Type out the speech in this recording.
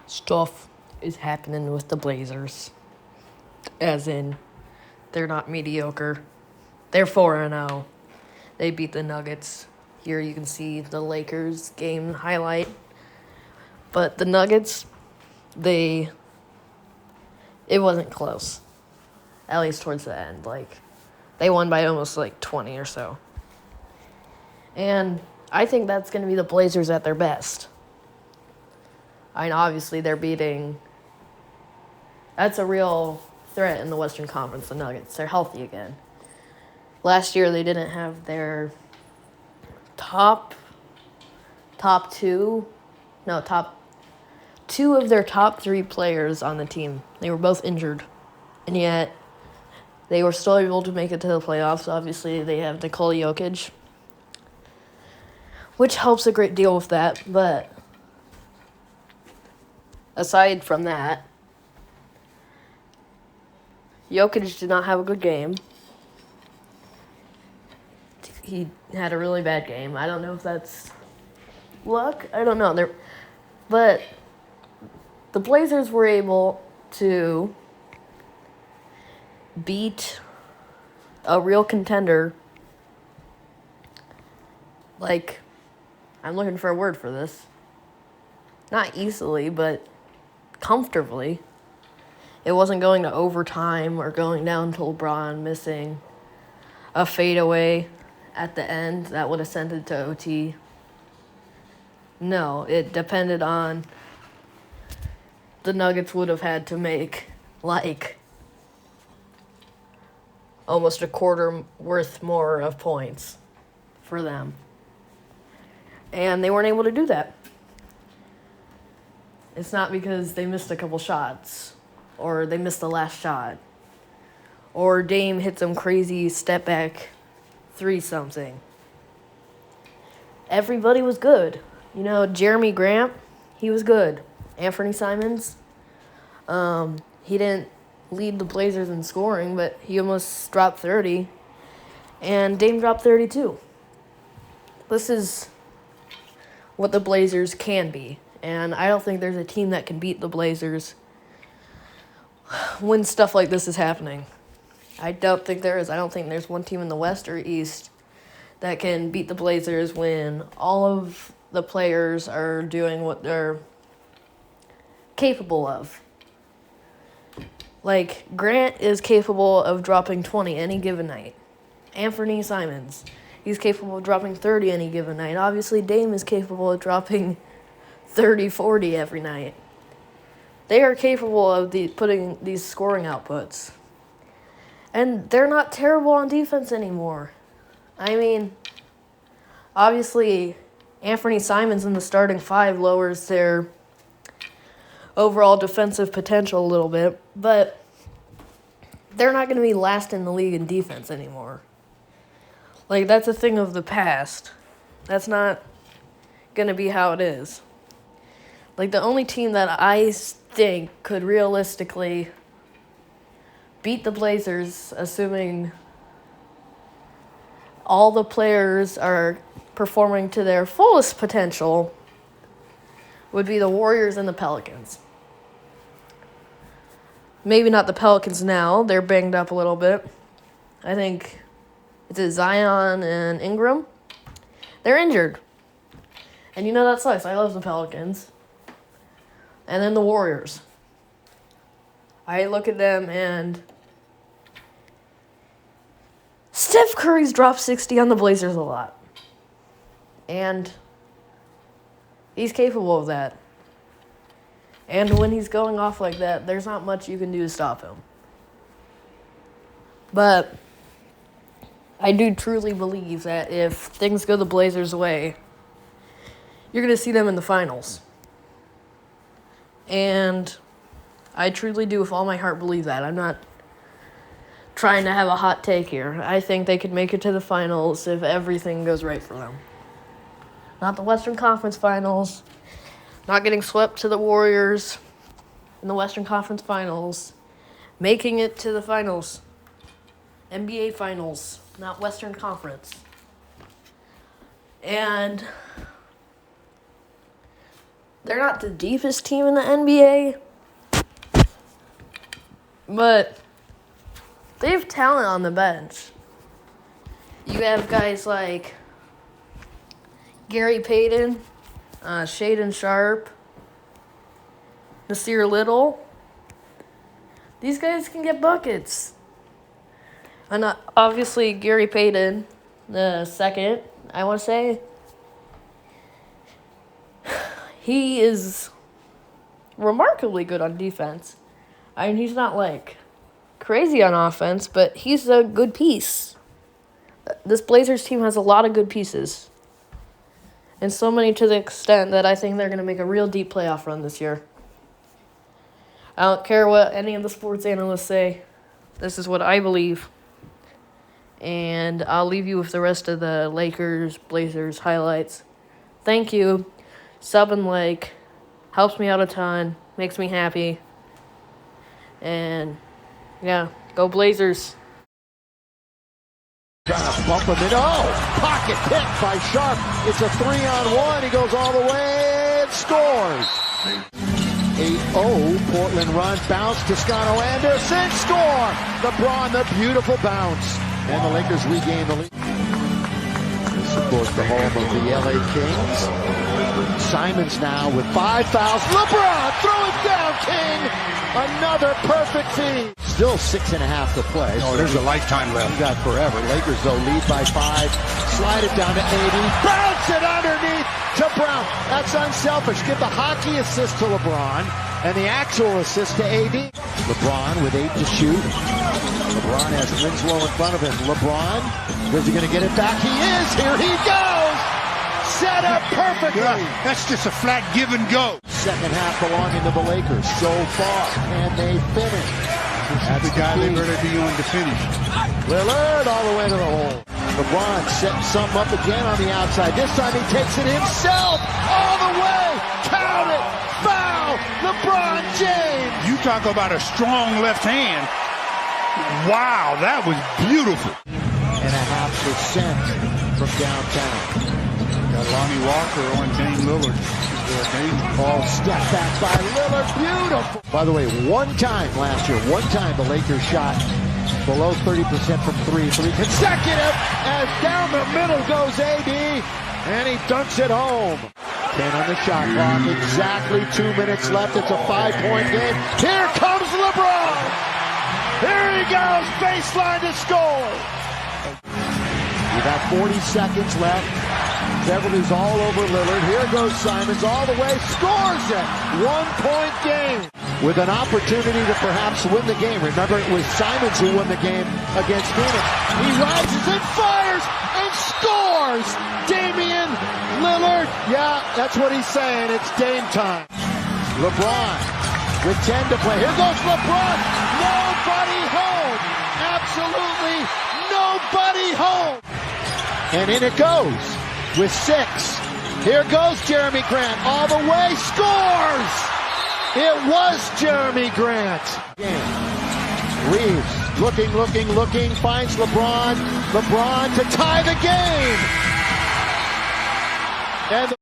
Stuff is happening with the Blazers. As in, they're not mediocre. They're 4-0. They beat the Nuggets. Here you can see the Lakers game highlight. But the Nuggets, it wasn't close. At least towards the end. They won by almost 20 or so. And I think that's going to be the Blazers at their best. I mean, obviously they're beating... That's a real threat in the Western Conference, the Nuggets. They're healthy again. Last year they didn't have their top two of their top three players on the team. They were both injured. And yet they were still able to make it to the playoffs. Obviously they have Nikola Jokic, which helps a great deal with that. But aside from that, Jokic did not have a good game. He had a really bad game. I don't know if that's luck. I don't know. But the Blazers were able to beat a real contender. I'm looking for a word for this. Not easily, but comfortably. It wasn't going to overtime or going down to LeBron missing a fadeaway at the end that would have sent it to OT. No, it depended on the Nuggets would have had to make almost a quarter worth more of points for them. And they weren't able to do that. It's not because they missed a couple shots or they missed the last shot or Dame hit some crazy step back 3-something. Everybody was good. Jeremy Grant, he was good. Anthony Simons, he didn't lead the Blazers in scoring, but he almost dropped 30. And Dame dropped 32. This is what the Blazers can be. And I don't think there's a team that can beat the Blazers when stuff like this is happening. I don't think there is. I don't think there's one team in the West or East that can beat the Blazers when all of the players are doing what they're capable of. Grant is capable of dropping 20 any given night. Anthony Simons, he's capable of dropping 30 any given night. Obviously, Dame is capable of dropping 30, 40 every night. They are capable of putting these scoring outputs. And they're not terrible on defense anymore. I mean, obviously, Anthony Simons in the starting five lowers their overall defensive potential a little bit, but they're not going to be last in the league in defense anymore. That's a thing of the past. That's not going to be how it is. The only team that I think could realistically beat the Blazers, assuming all the players are performing to their fullest potential, would be the Warriors and the Pelicans. Maybe not the Pelicans now. They're banged up a little bit. I think it's Zion and Ingram. They're injured. And that sucks. I love the Pelicans. And then the Warriors. I look at them and Steph Curry's dropped 60 on the Blazers a lot. And he's capable of that. And when he's going off like that, there's not much you can do to stop him. But I do truly believe that if things go the Blazers' way, you're going to see them in the finals. And I truly do with all my heart believe that. I'm not trying to have a hot take here. I think they could make it to the finals if everything goes right for them. Not the Western Conference Finals. Not getting swept to the Warriors in the Western Conference Finals. Making it to the finals. NBA Finals, not Western Conference. And They're not the deepest team in the NBA, but they have talent on the bench. You have guys like Gary Payton, Shaedon Sharpe, Nasir Little. These guys can get buckets. And obviously Gary Payton, the second, I want to say, he is remarkably good on defense. I mean, he's not like crazy on offense, but he's a good piece. This Blazers team has a lot of good pieces. And so many to the extent that I think they're going to make a real deep playoff run this year. I don't care what any of the sports analysts say. This is what I believe. And I'll leave you with the rest of the Lakers, Blazers highlights. Thank you. Sub and like. Helps me out a ton. Makes me happy. And, yeah, go Blazers. Trying to bump him in. Oh, pocket pick by Sharpe. It's a 3-on-1. He goes all the way and scores. 8-0. Portland runs. Bounce. Toscano Anderson. Score. LeBron, the beautiful bounce. And the Lakers regain the lead. This, of course, the home of the LA Kings. Simons now with 5 fouls. LeBron, throw it down, King. Another perfect feed. Still 6.5 to play. Oh, there's a lifetime left. You got forever. Lakers, though, lead by 5. Slide it down to 80. Bounce it underneath to Brown. That's unselfish. Give the hockey assist to LeBron and the actual assist to AD. LeBron with 8 to shoot. LeBron has Winslow in front of him. LeBron, is he going to get it back? He is. Here he goes. Set up perfectly. Yeah, that's just a flat give and go. Second half belonging to the Lakers so far. Can they finish? That's the guy they better be on to finish. Lillard all the way to the hole. LeBron setting something up again on the outside. This time he takes it himself all the way. Count it. Foul. LeBron James. You talk about a strong left hand. Wow, that was beautiful. 0.5% from downtown. Got Lonnie Walker on Dame Lillard. Ball step back by Lillard. Beautiful. By the way, one time last year, the Lakers shot below 30% from 3 consecutive. As down the middle goes AD, and he dunks it home. 10 on the shot clock. Exactly 2 minutes left. It's a 5-point game. Here comes LeBron. Here he goes. Baseline to score. You got 40 seconds left. Beverly's all over Lillard. Here goes Simons all the way. Scores it. 1-point game. With an opportunity to perhaps win the game. Remember, it was Simons who won the game against Phoenix. He rises and fires and scores. Damian Lillard. Yeah, that's what he's saying. It's Dame time. LeBron with 10 to play. Here goes LeBron. Nobody home. Absolutely nobody home. And in it goes. With 6. Here goes Jeremy Grant. All the way. Scores! It was Jeremy Grant. Reeves looking. Finds LeBron. LeBron to tie the game. And